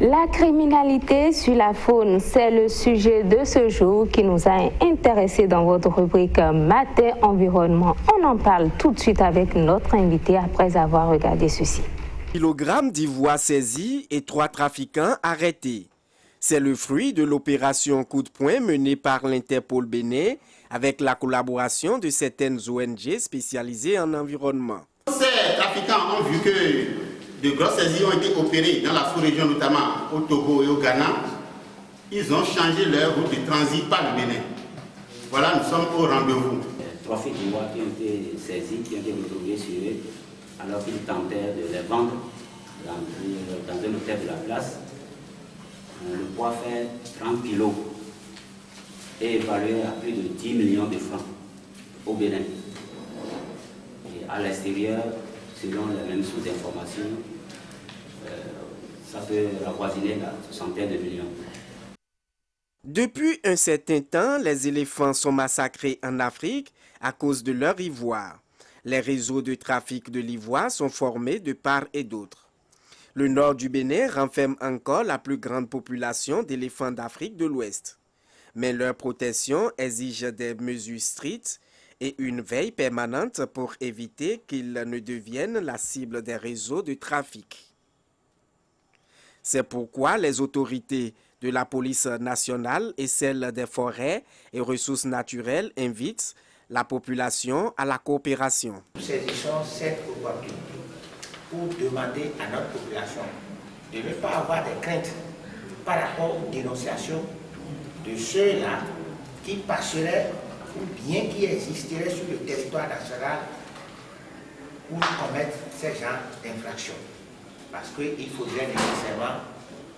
La criminalité sur la faune, c'est le sujet de ce jour qui nous a intéressés dans votre rubrique Matin Environnement. On en parle tout de suite avec notre invité après avoir regardé ceci. Kilogrammes d'ivoire saisis et 3 trafiquants arrêtés. C'est le fruit de l'opération Coup de poing menée par l'Interpol Bénin avec la collaboration de certaines ONG spécialisées en environnement. Ces trafiquants ont vu que de grosses saisies ont été opérées dans la sous-région, notamment au Togo et au Ghana. Ils ont changé leur route de transit par le Bénin. Voilà, nous sommes au rendez-vous. 3 fils d'ivoire qui ont été saisis, qui ont été retrouvés sur eux, alors qu'ils tentaient de les vendre dans un hôtel de la place. Le poids fait 30 kilos et évalué à plus de 10 millions de francs au Bénin. Et à l'extérieur, selon les mêmes sources d'information, ça peut avoisiner la centaine de millions. Depuis un certain temps, les éléphants sont massacrés en Afrique à cause de leur ivoire. Les réseaux de trafic de l'ivoire sont formés de part et d'autre. Le nord du Bénin renferme encore la plus grande population d'éléphants d'Afrique de l'Ouest. Mais leur protection exige des mesures strictes et une veille permanente pour éviter qu'ils ne deviennent la cible des réseaux de trafic. C'est pourquoi les autorités de la police nationale et celles des forêts et ressources naturelles invitent la population à la coopération. Nous saisissons cette opportunité pour demander à notre population de ne pas avoir de craintes par rapport aux dénonciations de ceux-là qui passeraient ou bien qui existeraient sur le territoire national pour commettre ce genre d'infractions. Parce qu'il faudrait nécessairement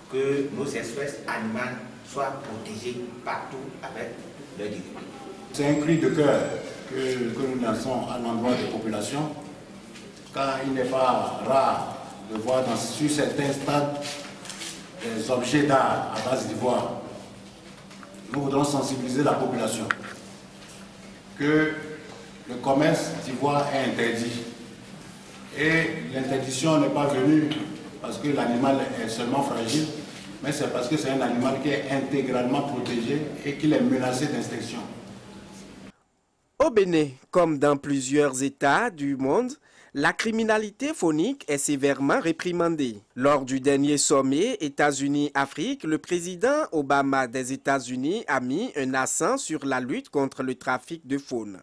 que nos espèces animales soient protégées partout avec le dignité. C'est un cri de cœur que nous lançons à l'endroit des populations, car il n'est pas rare de voir sur certains stades des objets d'art à base d'ivoire. Nous voudrons sensibiliser la population que le commerce d'ivoire est interdit. Et l'interdiction n'est pas venue parce que l'animal est seulement fragile, mais c'est parce que c'est un animal qui est intégralement protégé et qu'il est menacé d'extinction. Au Bénin, comme dans plusieurs États du monde, la criminalité faunique est sévèrement réprimandée. Lors du dernier sommet États-Unis-Afrique, le président Obama des États-Unis a mis un accent sur la lutte contre le trafic de faune.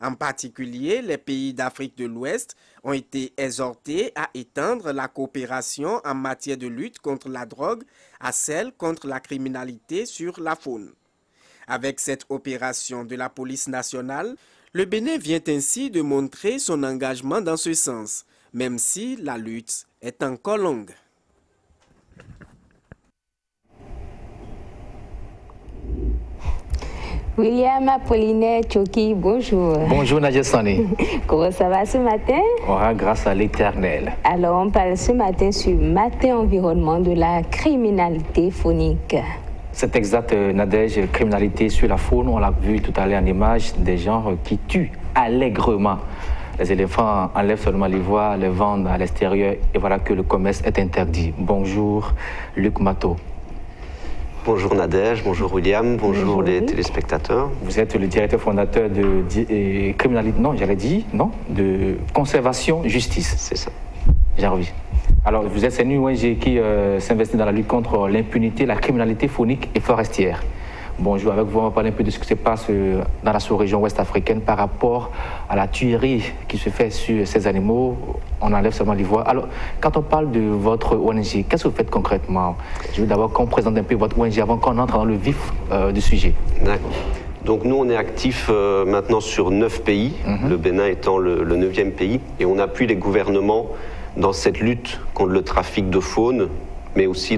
En particulier, les pays d'Afrique de l'Ouest ont été exhortés à étendre la coopération en matière de lutte contre la drogue à celle contre la criminalité sur la faune. Avec cette opération de la police nationale, le Bénin vient ainsi de montrer son engagement dans ce sens, même si la lutte est encore longue. William Apollinaire Tchoki, bonjour. Bonjour Nadia Sani. Comment ça va ce matin? Grâce à l'Éternel. Alors on parle ce matin sur Matin Environnement de la criminalité faunique. C'est exact, Nadège, criminalité sur la faune, on l'a vu tout à l'heure en image, des gens qui tuent allègrement. Les éléphants enlèvent seulement l'ivoire, les vendent à l'extérieur et voilà que le commerce est interdit. Bonjour Luc Matteau. Bonjour Nadège, bonjour William, bonjour les téléspectateurs. Vous êtes le directeur fondateur de criminalité, de conservation justice. C'est ça. J'ai envie. Alors, vous êtes une ONG qui s'investit dans la lutte contre l'impunité, la criminalité faunique et forestière. Bonjour, avec vous, on va parler un peu de ce qui se passe dans la sous-région ouest africaine par rapport à la tuerie qui se fait sur ces animaux. On enlève seulement l'ivoire. Alors, quand on parle de votre ONG, qu'est-ce que vous faites concrètement? Je veux d'abord qu'on présente un peu votre ONG avant qu'on entre dans le vif du sujet. D'accord. Donc nous, on est actifs maintenant sur 9 pays, le Bénin étant le 9e pays, et on appuie les gouvernements dans cette lutte contre le trafic de faune, mais aussi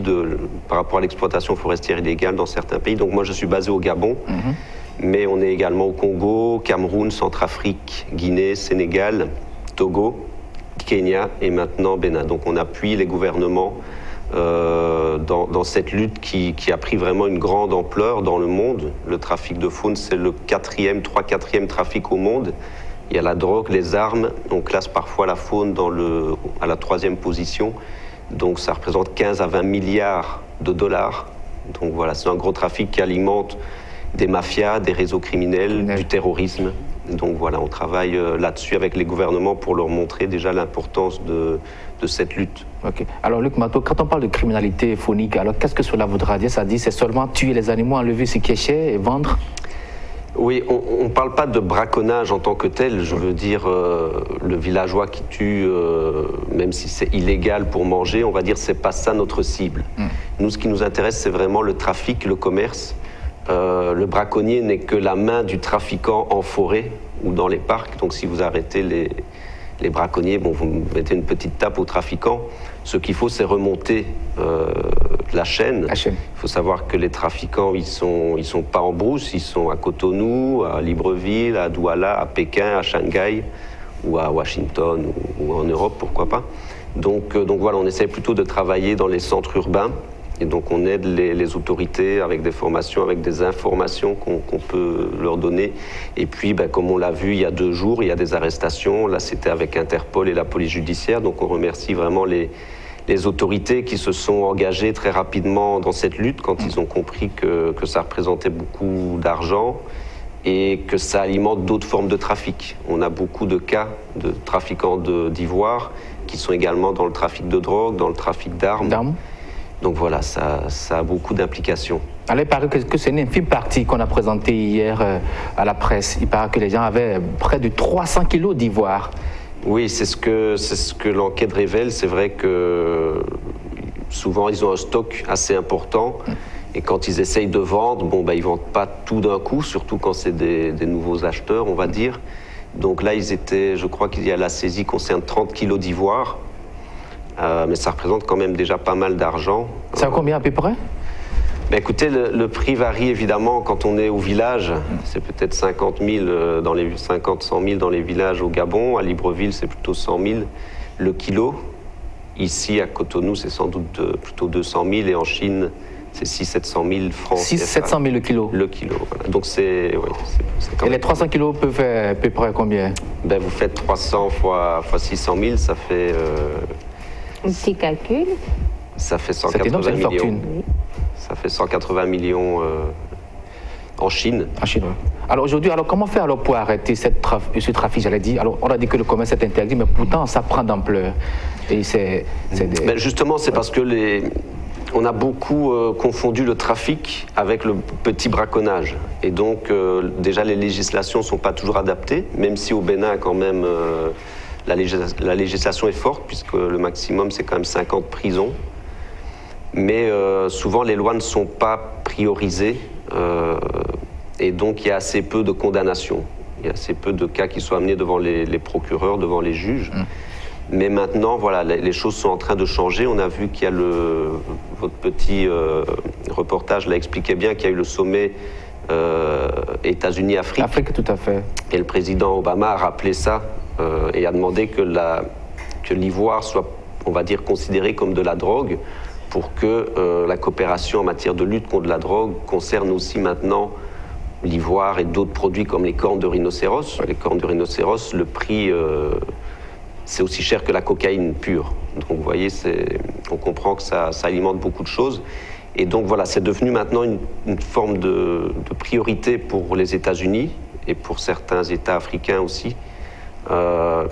par rapport à l'exploitation forestière illégale dans certains pays. Donc moi, je suis basé au Gabon, mais on est également au Congo, Cameroun, Centrafrique, Guinée, Sénégal, Togo, Kenya et maintenant Bénin. Donc on appuie les gouvernements dans cette lutte qui a pris vraiment une grande ampleur dans le monde. Le trafic de faune, c'est le 3/4e trafic au monde. Il y a la drogue, les armes, on classe parfois la faune à la 3e position. Donc ça représente 15 à 20 milliards de dollars. Donc voilà, c'est un gros trafic qui alimente des mafias, des réseaux criminels, du terrorisme. Donc voilà, on travaille là-dessus avec les gouvernements pour leur montrer déjà l'importance de cette lutte. Ok. Alors Luc Mato, quand on parle de criminalité phonique, alors qu'est-ce que cela voudra dire? Ça dit c'est seulement tuer les animaux, enlever ce qui est cher et vendre? Oui, on ne parle pas de braconnage en tant que tel. Je veux dire, le villageois qui tue, même si c'est illégal pour manger, on va dire c'est pas ça notre cible. Nous, ce qui nous intéresse, c'est vraiment le trafic, le commerce. Le braconnier n'est que la main du trafiquant en forêt ou dans les parcs. Donc si vous arrêtez les braconniers, bon, vous mettez une petite tape aux trafiquants. Ce qu'il faut, c'est remonter la chaîne. Il faut savoir que les trafiquants, ils sont pas en brousse, ils sont à Cotonou, à Libreville, à Douala, à Pékin, à Shanghai ou à Washington ou en Europe, pourquoi pas. Donc voilà, on essaie plutôt de travailler dans les centres urbains. Et donc on aide les autorités avec des formations, avec des informations qu'on peut leur donner. Et puis, comme on l'a vu il y a 2 jours, il y a des arrestations. Là, c'était avec Interpol et la police judiciaire. Donc on remercie vraiment les autorités qui se sont engagées très rapidement dans cette lutte quand ils ont compris que ça représentait beaucoup d'argent et que ça alimente d'autres formes de trafic. On a beaucoup de cas de trafiquants d'ivoire qui sont également dans le trafic de drogue, dans le trafic d'armes. Donc voilà, ça a beaucoup d'implications. Alors il paraît que c'est une infime partie qu'on a présentée hier à la presse. Il paraît que les gens avaient près de 300 kilos d'ivoire. Oui, c'est ce que l'enquête révèle. C'est vrai que souvent ils ont un stock assez important. Et quand ils essayent de vendre, ils ne vendent pas tout d'un coup, surtout quand c'est des nouveaux acheteurs, on va dire. Donc là, je crois qu'il y a la saisie concerne 30 kilos d'ivoire. Mais ça représente quand même déjà pas mal d'argent. Ça a combien à peu près? Écoutez, le prix varie évidemment quand on est au village. C'est peut-être 50 000 100 000 dans les villages au Gabon. À Libreville, c'est plutôt 100 000 le kilo. Ici, à Cotonou, c'est sans doute plutôt 200 000. Et en Chine, c'est 700 000 francs. 700 000 le kilo? Le kilo, voilà. Donc c'est et les 300 kilos peuvent faire à peu près combien? Vous faites 300 fois 600 000, ça fait... Un petit calcul. Ça fait 180 millions. Ça fait 180 millions en Chine. En Chine, oui. Alors aujourd'hui, comment faire pour arrêter ce trafic, j'allais dire? Alors on a dit que le commerce est interdit, mais pourtant ça prend d'ampleur. Et justement, c'est parce que on a beaucoup confondu le trafic avec le petit braconnage. Et donc déjà les législations ne sont pas toujours adaptées, même si au Bénin quand même... La législation est forte, puisque le maximum, c'est quand même 5 ans de prison. Mais souvent, les lois ne sont pas priorisées. Et donc, il y a assez peu de condamnations. Il y a assez peu de cas qui sont amenés devant les procureurs, devant les juges. Mais maintenant, voilà, les choses sont en train de changer. On a vu qu'il y a votre petit reportage l'a expliqué bien, qu'il y a eu le sommet États-Unis-Afrique. Afrique, tout à fait. Et le président Obama a rappelé ça. Et a demandé que l'ivoire soit, on va dire, considéré comme de la drogue pour que la coopération en matière de lutte contre la drogue concerne aussi maintenant l'ivoire et d'autres produits comme les cornes de rhinocéros. Les cornes de rhinocéros, le prix, c'est aussi cher que la cocaïne pure. Donc vous voyez, on comprend que ça alimente beaucoup de choses. Et donc voilà, c'est devenu maintenant une forme de priorité pour les États-Unis et pour certains États africains aussi.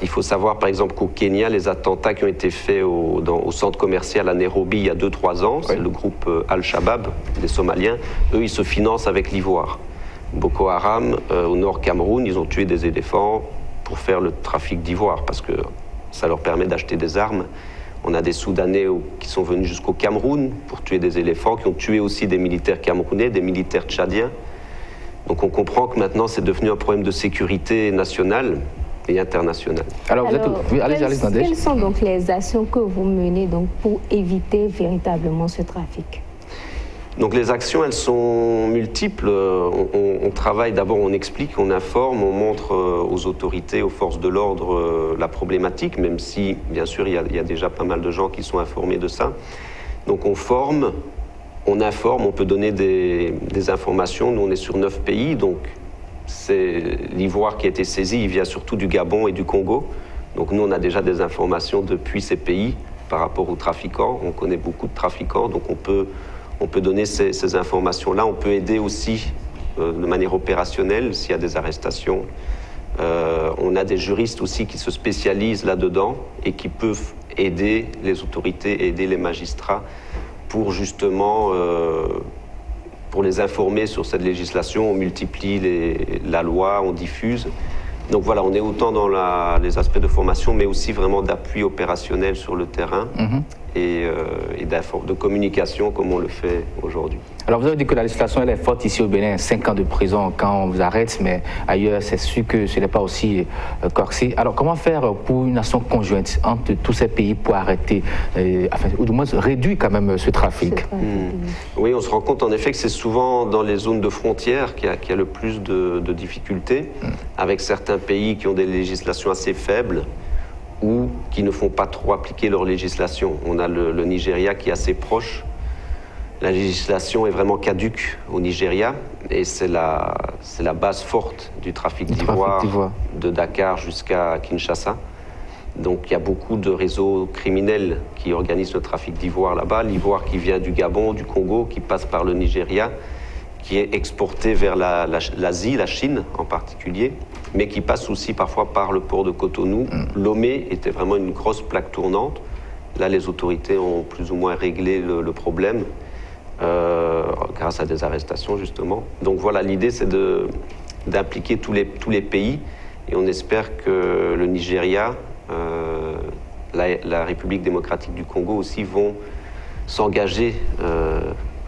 Il faut savoir par exemple qu'au Kenya, les attentats qui ont été faits au centre commercial à Nairobi il y a 2-3 ans, c'est le groupe Al-Shabaab, des Somaliens, eux ils se financent avec l'ivoire. Boko Haram, au nord Cameroun, ils ont tué des éléphants pour faire le trafic d'ivoire parce que ça leur permet d'acheter des armes. On a des Soudanais qui sont venus jusqu'au Cameroun pour tuer des éléphants, qui ont tué aussi des militaires camerounais, des militaires tchadiens. Donc on comprend que maintenant c'est devenu un problème de sécurité nationale et internationale. Alors quelles sont donc les actions que vous menez donc pour éviter véritablement ce trafic? Donc les actions, elles sont multiples. On travaille d'abord, on explique, on informe, on montre aux autorités, aux forces de l'ordre la problématique, même si, bien sûr, il y a déjà pas mal de gens qui sont informés de ça. Donc on forme, on informe, on peut donner des informations. Nous, on est sur 9 pays, donc c'est l'ivoire qui a été saisi, il vient surtout du Gabon et du Congo. Donc nous, on a déjà des informations depuis ces pays par rapport aux trafiquants. On connaît beaucoup de trafiquants, donc on peut donner ces informations-là. On peut aider aussi de manière opérationnelle s'il y a des arrestations. On a des juristes aussi qui se spécialisent là-dedans et qui peuvent aider les autorités, aider les magistrats pour justement pour les informer sur cette législation. On multiplie la loi, on diffuse. Donc voilà, on est autant dans les aspects de formation, mais aussi vraiment d'appui opérationnel sur le terrain et de communication comme on le fait aujourd'hui. Alors vous avez dit que la législation elle est forte ici au Bénin, 5 ans de prison quand on vous arrête, mais ailleurs c'est sûr que ce n'est pas aussi corsé. Alors comment faire pour une action conjointe entre tous ces pays pour arrêter, ou du moins réduire quand même ce trafic? Oui, on se rend compte en effet que c'est souvent dans les zones de frontières qu'il y a le plus de difficultés, avec certains pays qui ont des législations assez faibles ou qui ne font pas trop appliquer leur législation. On a le Nigeria qui est assez proche. La législation est vraiment caduque au Nigeria et c'est la base forte du trafic d'ivoire de Dakar jusqu'à Kinshasa. Donc il y a beaucoup de réseaux criminels qui organisent le trafic d'ivoire là-bas. L'ivoire qui vient du Gabon, du Congo, qui passe par le Nigeria, qui est exporté vers l'Asie, la Chine en particulier, mais qui passe aussi parfois par le port de Cotonou. Lomé était vraiment une grosse plaque tournante. Là, les autorités ont plus ou moins réglé le problème. Grâce à des arrestations justement. Donc voilà, l'idée c'est d'impliquer tous les pays et on espère que le Nigeria, la République démocratique du Congo aussi vont s'engager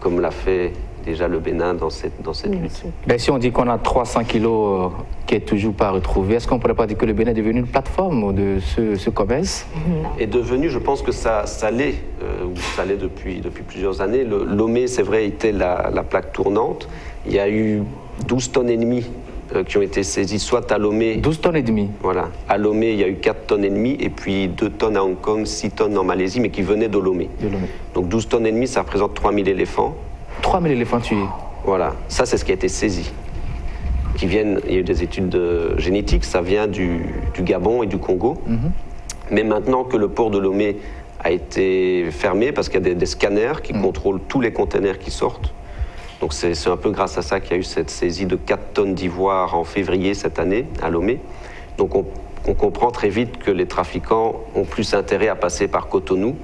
comme l'a fait déjà le Bénin dans cette lutte. Ben, si on dit qu'on a 300 kilos qui n'est toujours pas retrouvé, est-ce qu'on ne pourrait pas dire que le Bénin est devenu une plateforme de ce commerce? Est devenu, je pense que ça l'est, ou ça l'est depuis plusieurs années. Lomé, c'est vrai, était la plaque tournante. Il y a eu 12 tonnes et demie qui ont été saisies, soit à Lomé... 12 tonnes et demie. Voilà. À Lomé, il y a eu 4 tonnes et demie, et puis 2 tonnes à Hong Kong, 6 tonnes en Malaisie, mais qui venaient de Lomé. Donc 12 tonnes et demie, ça représente 3000 éléphants. 3000 éléphants tués. Voilà, ça c'est ce qui a été saisi. Il y a eu des études génétiques, ça vient du Gabon et du Congo. Mais maintenant que le port de Lomé a été fermé, parce qu'il y a des scanners qui contrôlent tous les containers qui sortent. Donc c'est un peu grâce à ça qu'il y a eu cette saisie de 4 tonnes d'ivoire en février cette année à Lomé. Donc on comprend très vite que les trafiquants ont plus intérêt à passer par Cotonou,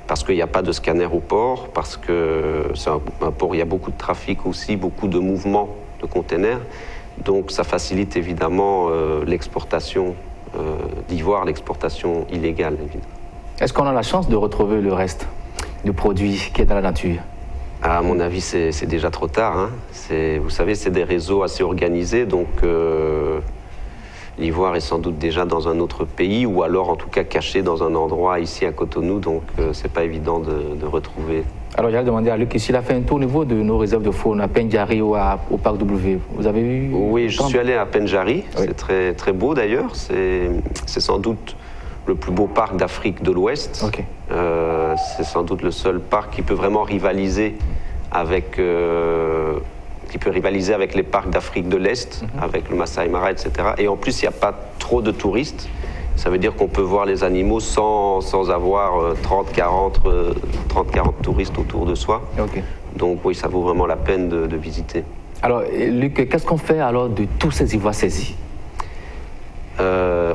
parce qu'il n'y a pas de scanner au port, parce que c'est un port où il y a beaucoup de trafic aussi, beaucoup de mouvements de containers. Donc ça facilite évidemment l'exportation d'ivoire, l'exportation illégale, évidemment. Est-ce qu'on a la chance de retrouver le reste du produit qui est dans la nature? À mon avis, c'est déjà trop tard. Hein. Vous savez, c'est des réseaux assez organisés, donc l'ivoire est sans doute déjà dans un autre pays, ou alors en tout cas caché dans un endroit ici à Cotonou, donc c'est pas évident de retrouver. Alors j'allais demander à Luc, s'il a fait un tour au niveau de nos réserves de faune, à Pendjari ou au Parc W, vous avez vu? Oui, je suis allé à Pendjari, c'est très, très beau d'ailleurs, c'est sans doute le plus beau parc d'Afrique de l'Ouest. C'est sans doute le seul parc qui peut vraiment rivaliser avec... les parcs d'Afrique de l'Est, avec le Masai Mara, etc. Et en plus, il n'y a pas trop de touristes. Ça veut dire qu'on peut voir les animaux sans avoir 30-40 touristes autour de soi. Donc oui, ça vaut vraiment la peine de visiter. Alors, Luc, qu'est-ce qu'on fait alors de tous ces ivoires saisis?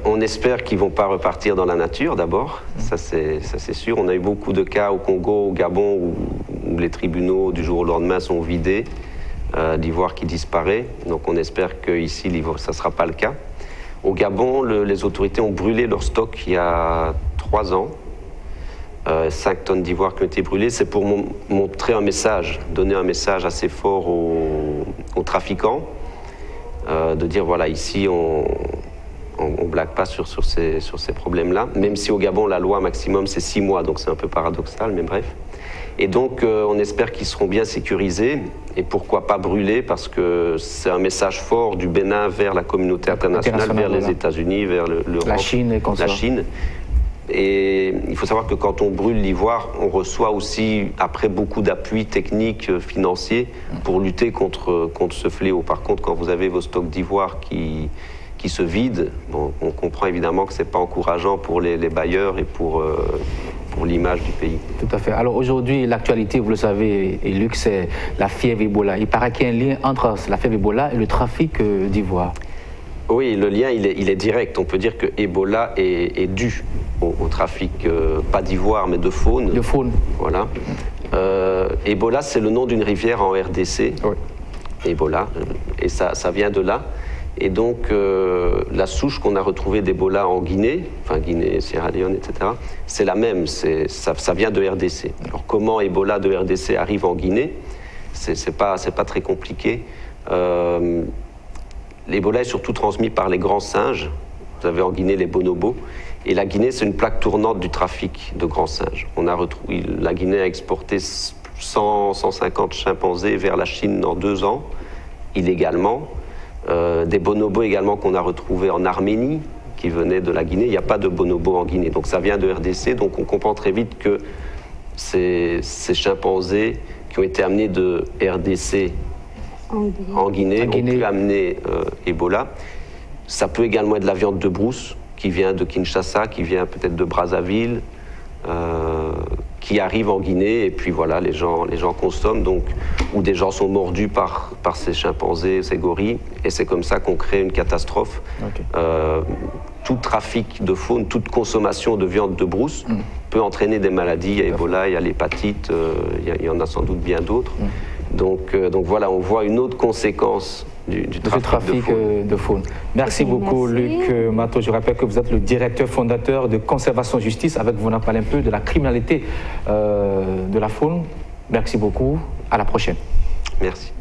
On espère qu'ils ne vont pas repartir dans la nature d'abord, ça c'est sûr. On a eu beaucoup de cas au Congo, au Gabon, où les tribunaux du jour au lendemain sont vidés. D'ivoire qui disparaît, donc on espère qu'ici ça ne sera pas le cas. Au Gabon, les autorités ont brûlé leur stock il y a 3 ans, 5 tonnes d'ivoire qui ont été brûlées. C'est pour montrer un message, donner un message assez fort aux trafiquants, de dire voilà, ici on ne blague pas sur ces problèmes-là, même si au Gabon la loi maximum c'est 6 mois, donc c'est un peu paradoxal, mais bref. Et donc, on espère qu'ils seront bien sécurisés, et pourquoi pas brûlés, parce que c'est un message fort du Bénin vers la communauté internationale, vers les États-Unis, vers l'Europe, la Chine et la Chine. Et il faut savoir que quand on brûle l'ivoire, on reçoit aussi, après, beaucoup d'appuis techniques, financiers, pour lutter contre ce fléau. Par contre, quand vous avez vos stocks d'ivoire qui se vident, bon, on comprend évidemment que ce n'est pas encourageant pour les bailleurs et pour pour l'image du pays. Tout à fait. Alors aujourd'hui, l'actualité, vous le savez, et Luc, c'est la fièvre Ebola. Il paraît qu'il y a un lien entre la fièvre Ebola et le trafic d'ivoire. Oui, le lien, il est direct. On peut dire que Ebola est dû au trafic, pas d'ivoire, mais de faune. De faune. Voilà. Ebola, c'est le nom d'une rivière en RDC. Oui. Ebola. Et ça vient de là. Et donc, la souche qu'on a retrouvée d'Ebola en Guinée, enfin Guinée, Sierra Leone, etc., c'est la même, ça vient de RDC. Alors, comment Ebola de RDC arrive en Guinée? C'est pas très compliqué. L'Ebola est surtout transmis par les grands singes. Vous avez en Guinée les bonobos. Et la Guinée, c'est une plaque tournante du trafic de grands singes. La Guinée a exporté 150 chimpanzés vers la Chine en 2 ans, illégalement. Des bonobos également qu'on a retrouvés en Arménie, qui venaient de la Guinée. Il n'y a pas de bonobos en Guinée, donc ça vient de RDC. Donc on comprend très vite que ces chimpanzés qui ont été amenés de RDC en Guinée ont pu amener Ebola. Ça peut également être de la viande de brousse, qui vient de Kinshasa, qui vient peut-être de Brazzaville, qui arrive en Guinée, et puis voilà, les gens consomment, donc, ou des gens sont mordus par ces chimpanzés, ces gorilles, et c'est comme ça qu'on crée une catastrophe. Okay. Tout trafic de faune, toute consommation de viande de brousse peut entraîner des maladies. Il y a Ebola, il y a l'hépatite, il y en a sans doute bien d'autres. Donc voilà, on voit une autre conséquence du trafic de faune. Merci beaucoup, Luc Mato. Je rappelle que vous êtes le directeur fondateur de Conservation Justice. Avec vous, on a parlé un peu de la criminalité de la faune. Merci beaucoup. À la prochaine. Merci.